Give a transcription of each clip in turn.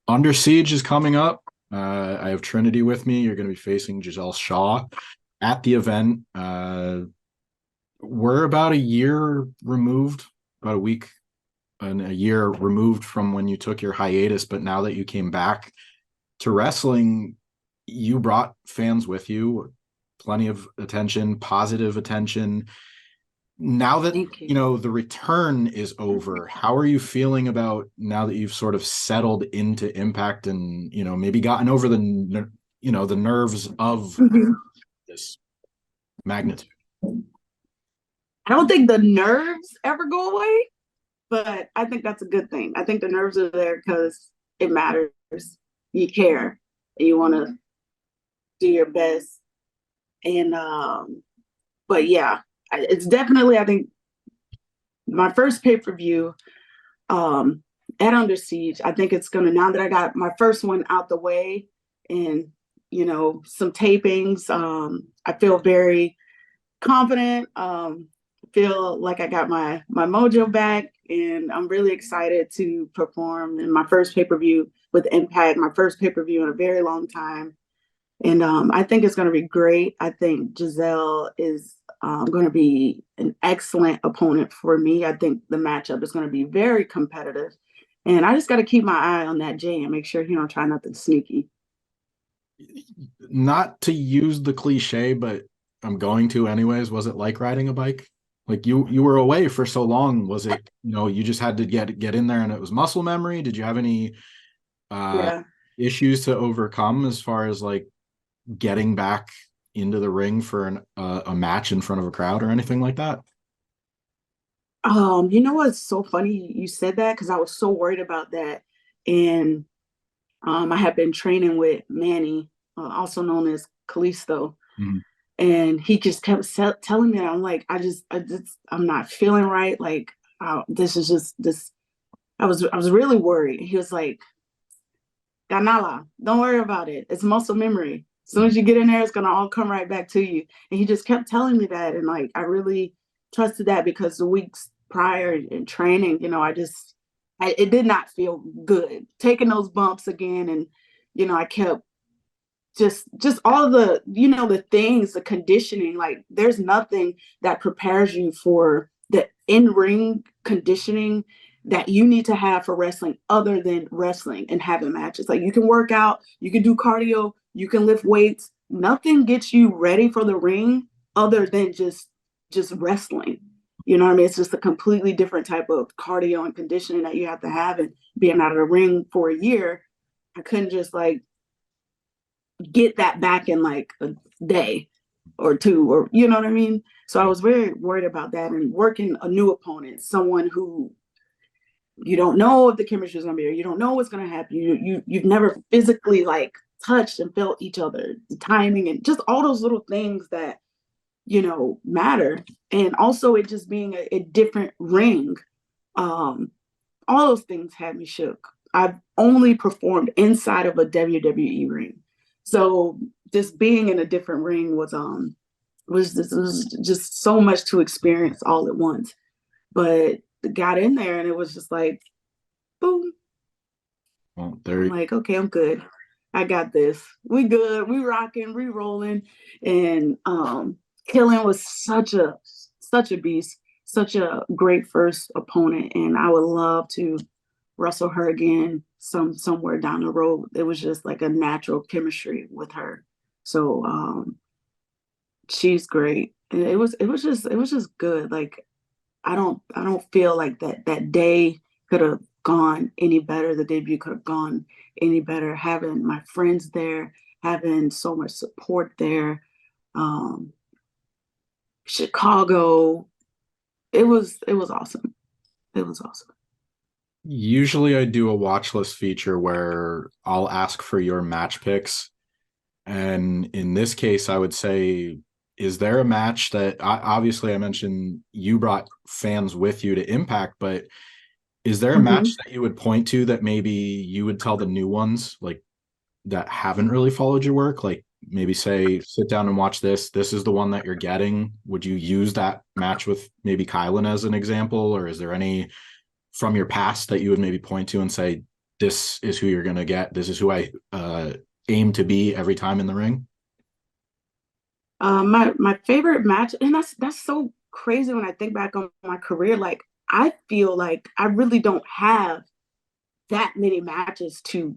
Under Siege is coming up. I have Trinity with me. You're going to be facing Gisele Shaw at the event. We're about a year removed, about a week and a year removed from when you took your hiatus. But now that you came back to wrestling, you brought fans with you, plenty of attention, positive attention. Now that Thank you. the return is over, how are you feeling about now that you've sort of settled into Impact and maybe gotten over the nerves of Mhm. this magnitude? I don't think the nerves ever go away, but I think that's a good thing. I think the nerves are there because it matters. You care, and you want to do your best. And but yeah, it's definitely I think my first pay per view um at Under Siege. I think it's gonna now that I got my first one out the way and some tapings. I feel very confident. Feel like I got my mojo back, and I'm really excited to perform in my first pay per view with Impact, my first pay per view in a very long time. And I think it's going to be great. I think Giselle is going to be an excellent opponent for me. I think the matchup is going to be very competitive, and I just got to keep my eye on that Jay and make sure he don't try nothing sneaky. Not to use the cliche, but I'm going to anyways. Was it like riding a bike? Like you were away for so long. Was it, you just had to get in there and it was muscle memory? Did you have any uh Yeah. issues to overcome as far as like getting back into the ring for a match in front of a crowd or anything like that? You know what's so funny you said that because I was so worried about that, and I have been training with Manny, also known as Kalisto, Mhm. and he just kept telling me that I'm like, I'm not feeling right. Like, this is just this. I was really worried. He was like, Ganala, don't worry about it. It's muscle memory. As soon as you get in there, it's gonna all come right back to you. And he just kept telling me that, and like I really trusted that because the weeks prior in training, it did not feel good taking those bumps again, and I kept just all the things, the conditioning. Like there's nothing that prepares you for the in-ring conditioning that you need to have for wrestling other than wrestling and having matches. Like you can work out, you can do cardio, you can lift weights. Nothing gets you ready for the ring other than just wrestling. You know what I mean? It's just a completely different type of cardio and conditioning that you have to have. And being out of the ring for a year, I couldn't just like get that back in like a day or two, or you know what I mean? So I Yeah. was very worried about that, and working a new opponent, someone who you don't know if the chemistry is gonna be there, you don't know what's gonna happen. You've never physically like touched and felt each other, the timing and just all those little things that matter. And also it just being a different ring. Um, all those things had me shook. I've only performed inside of a WWE ring. So just being in a different ring was just so much to experience all at once. But got in there and it was just like boom. Well, I'm there. like, okay, I'm good. I got this. We good. We rocking, we rolling. And Killing was such a beast, such a great first opponent. And I would love to wrestle her again somewhere down the road. It was just like a natural chemistry with her. So she's great. And it was just good. Like I don't feel like that day could have gone any better. The debut could have gone any better. Having my friends there, having so much support there. Um, Chicago, it was awesome. It was awesome. Usually I do a watch list feature where I'll ask for your match picks. And in this case, I would say, is there a match that obviously I mentioned you brought fans with you to Impact, but is there a match Mm-hmm. that you would point to that maybe you would tell the new ones like that haven't really followed your work? Like maybe say, sit down and watch this. This is the one that you're getting. Would you use that match with maybe Kylan as an example? Or is there any from your past that you would maybe point to and say, this is who you're gonna get. This is who I aim to be every time in the ring? My favorite match, and that's so crazy when I think back on my career. Like I feel like I really don't have that many matches to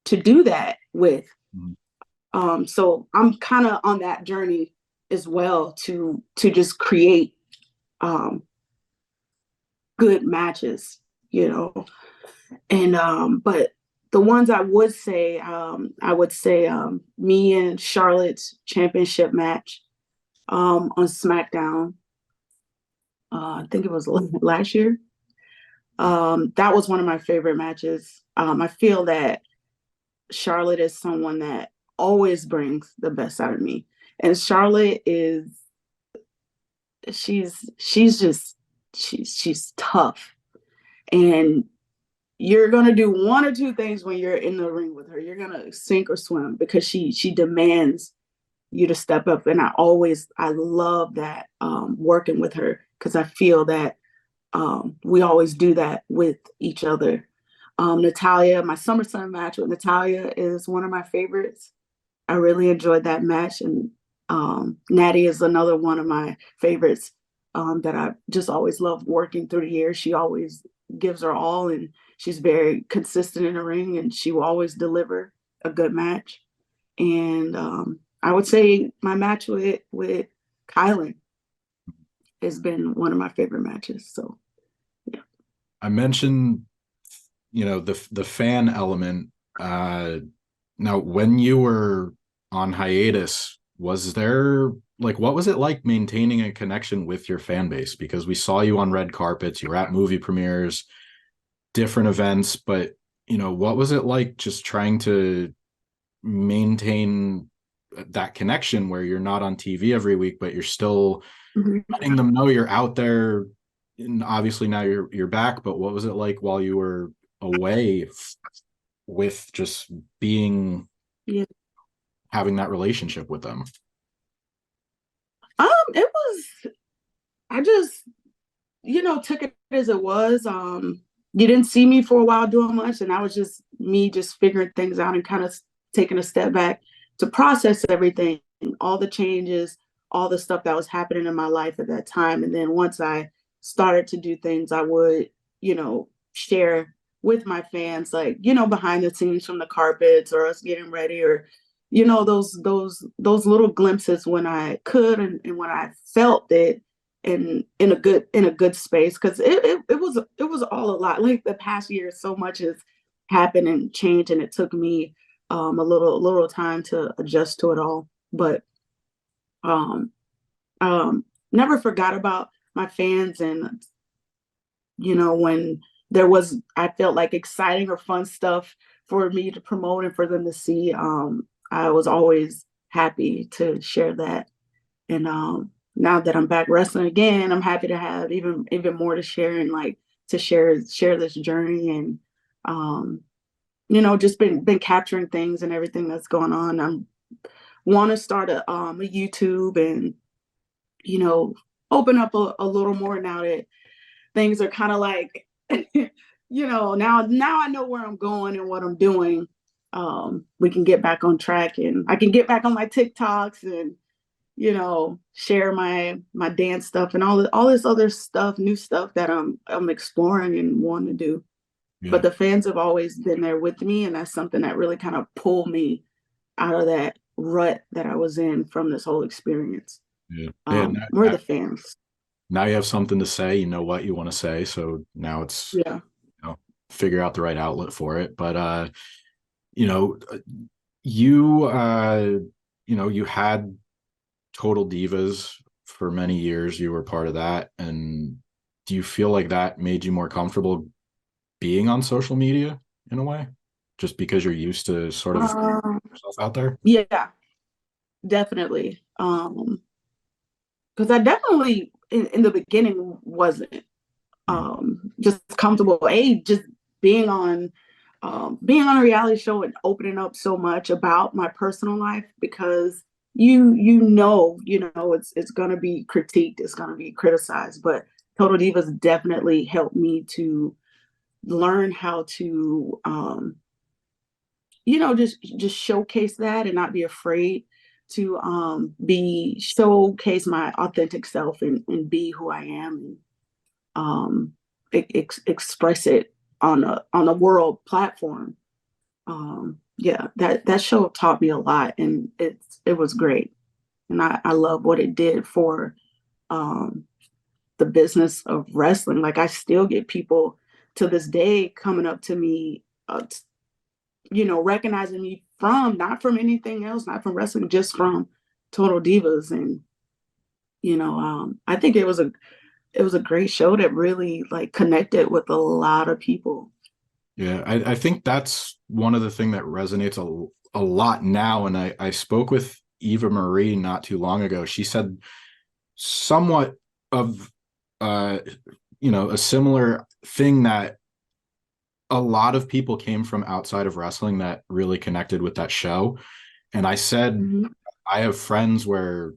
do that with. Mhm. So I'm kind of on that journey as well to just create um good matches, you know. And but the ones I would say me and Charlotte's championship match on SmackDown. I think it was last year. That was one of my favorite matches. I feel that Charlotte is someone that always brings the best out of me. And Charlotte is she's just she's tough. And you're gonna do one or two things when you're in the ring with her. You're gonna sink or swim because she demands you to step up. And I love that working with her because I feel that we always do that with each other. Natalia, my SummerSlam match with Natalia is one of my favorites. I really enjoyed that match, and Natty is another one of my favorites that I just always loved working through the years. She always gives her all, and she's very consistent in the ring, and she will always deliver a good match. And I would say my match with Kylan has been one of my favorite matches. So yeah. I mentioned, the fan element. Now, when you were on hiatus, was there like what was it like maintaining a connection with your fan base? Because we saw you on red carpets, you were at movie premieres, different events, but what was it like just trying to maintain that connection where you're not on TV every week, but you're still Mhm. letting them know you're out there? And obviously now you're back, but what was it like while you were away with just being Yeah. having that relationship with them? It was I just took it as it was. You didn't see me for a while doing much, and that was just me just figuring things out and kind of taking a step back to process everything, all the changes, all the stuff that was happening in my life at that time. And then once I started to do things, I would, share with my fans, like, behind the scenes from the carpets or us getting ready or, those little glimpses when I could and when I felt it in a good space because it was all a lot. Like the past year, so much has happened and changed, and it took me a little time to adjust to it all. But um, never forgot about my fans, and when there was, I felt like exciting or fun stuff for me to promote and for them to see. I was always happy to share that. And now that I'm back wrestling again, I'm happy to have even more to share and like to share this journey and um, just been capturing things and everything that's going on. I'm want to start a YouTube and open up a little more now that things are kind of like now I know where I'm going and what I'm doing. We can get back on track and I can get back on my TikToks and share my dance stuff and all this other stuff, new stuff that I'm exploring and wanting to do. Yeah, But the fans have always been there with me, and that's something that really kind of pulled me out of that rut that I was in from this whole experience. yeah, yeah. We're the fans. Now you have something to say. You know what you want to say. So now it's Yeah. figure out the right outlet for it. But you know, you you had Total Divas for many years. You were part of that, and do you feel like that made you more comfortable being on social media in a way, just because you're used to sort of Um, yourself out there? yeah, definitely. Because I definitely in the beginning wasn't Mm. just comfortable. Just being on a reality show and opening up so much about my personal life because it's gonna be critiqued, it's gonna be criticized, but Total Divas definitely helped me to learn how to just showcase that and not be afraid to be showcase my authentic self and be who I am, and express it on a world platform. Yeah, that show taught me a lot, and it was great, and I love what it did for um, the business of wrestling. Like I still get people to this day coming up to me, recognizing me from not from anything else, not from wrestling, just from Total Divas, and I think it was a great show that really like connected with a lot of people. Yeah, I think that's one of the things that resonates a lot now. And I spoke with Eva Marie not too long ago. She said somewhat of uh a similar thing, that a lot of people came from outside of wrestling that really connected with that show. And I said, Mm-hmm. I have friends where,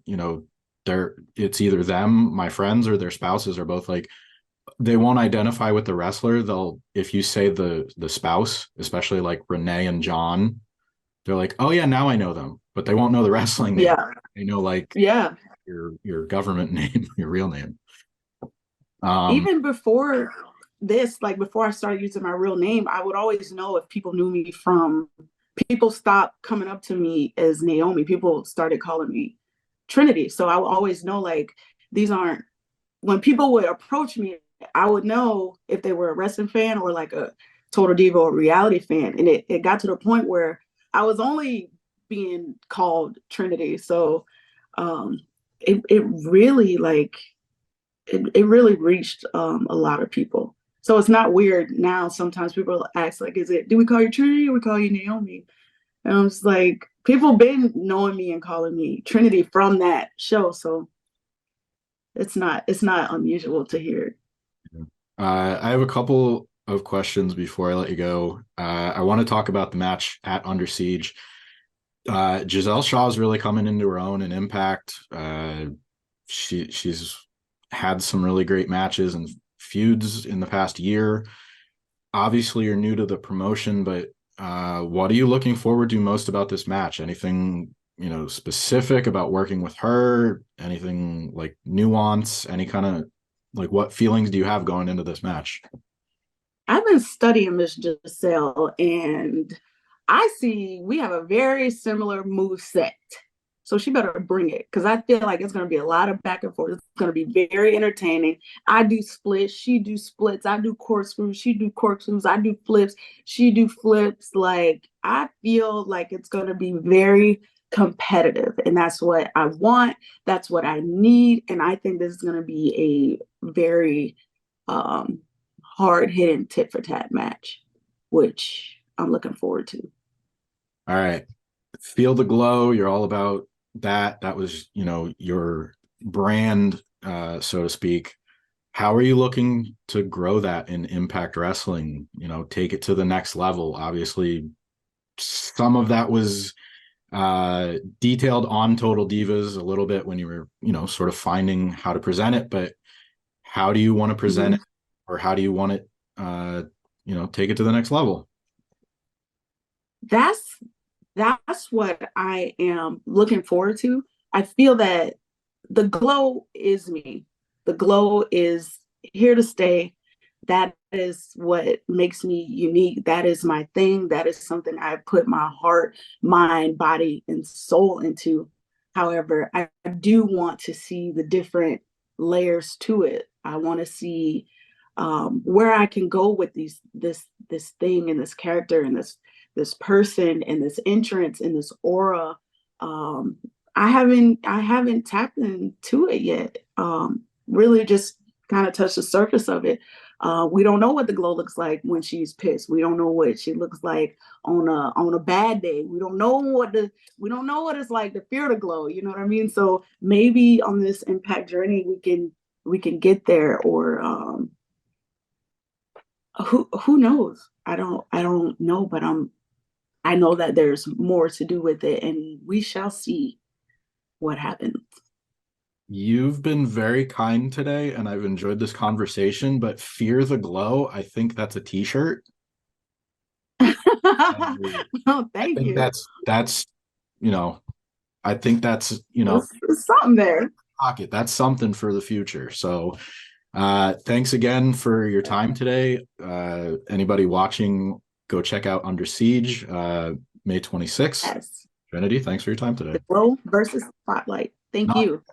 it's either them, my friends, or their spouses are both like, they won't identify with the wrestler. They'll, if you say the spouse, especially like Renee and John, they're like, oh yeah, now I know them, but they won't know the wrestling name. Yeah, They know like yeah. your government name, your real name. Um, Even before this, like before I started using my real name, I would always know if people knew me from. People stopped coming up to me as Naomi. People started calling me Trinity. So I would always know like these aren't, when people would approach me, I would know if they were a wrestling fan or like a Total Diva or reality fan. And it got to the point where I was only being called Trinity. So it really like it really reached a lot of people. So it's not weird now. Sometimes people ask like, do we call you Trinity or we call you Naomi? And I was like, people been knowing me and calling me Trinity from that show. So it's not unusual to hear. I have a couple of questions before I let you go. I want to talk about the match at Under Siege. Gisele Shaw is really coming into her own in Impact. She's had some really great matches and feuds in the past year. Obviously, you're new to the promotion, but what are you looking forward to most about this match? Anything specific about working with her? Anything like nuance? Any kind of like what feelings do you have going into this match? I've been studying Miss Giselle, and I see we have a very similar move set. So she better bring it because I feel like it's going to be a lot of back and forth. It's going to be very entertaining. I do splits, she do splits. I do corkscrews, she do corkscrews. I do flips, she do flips. Like I feel like it's going to be very competitive, and that's what I want. That's what I need, and I think this is going to be a very um, hard hitting tit for tat match, which I'm looking forward to. All right. Feel the Glow. You're all about that. That was, your brand, so to speak. How are you looking to grow that in Impact Wrestling? Take it to the next level. Obviously, some of that was detailed on Total Divas a little bit when you were, sort of finding how to present it, but how do you want to present Mhm. it, or how do you want it, take it to the next level? That's that's what I am looking forward to. I feel that the glow is me. The glow is here to stay. That is what makes me unique. That is my thing. That is something I put my heart, mind, body, and soul into. However, I do want to see the different layers to it. I want to see where I can go with this thing and this character and this person and this entrance and this aura. Um, I haven't tapped into it yet. Really just kind of touched the surface of it. We don't know what the glow looks like when she's pissed. We don't know what she looks like on a bad day. We don't know what it's like to fear the glow. You know what I mean? So maybe on this impact journey we can get there, or who knows? I don't know, but I know that there's more to do with it, and we shall see what happens. You've been very kind today, and I've enjoyed this conversation. But Fear the Glow, I think that's a T-shirt. So Oh, I thank think you. that's you know, I think that's It's something there. pocket. That's something for the future. So thanks again for your time today. Anybody watching, go check out Under Siege, May 26th. Yes. Trinity, thanks for your time today. The glow versus spotlight. Thank you.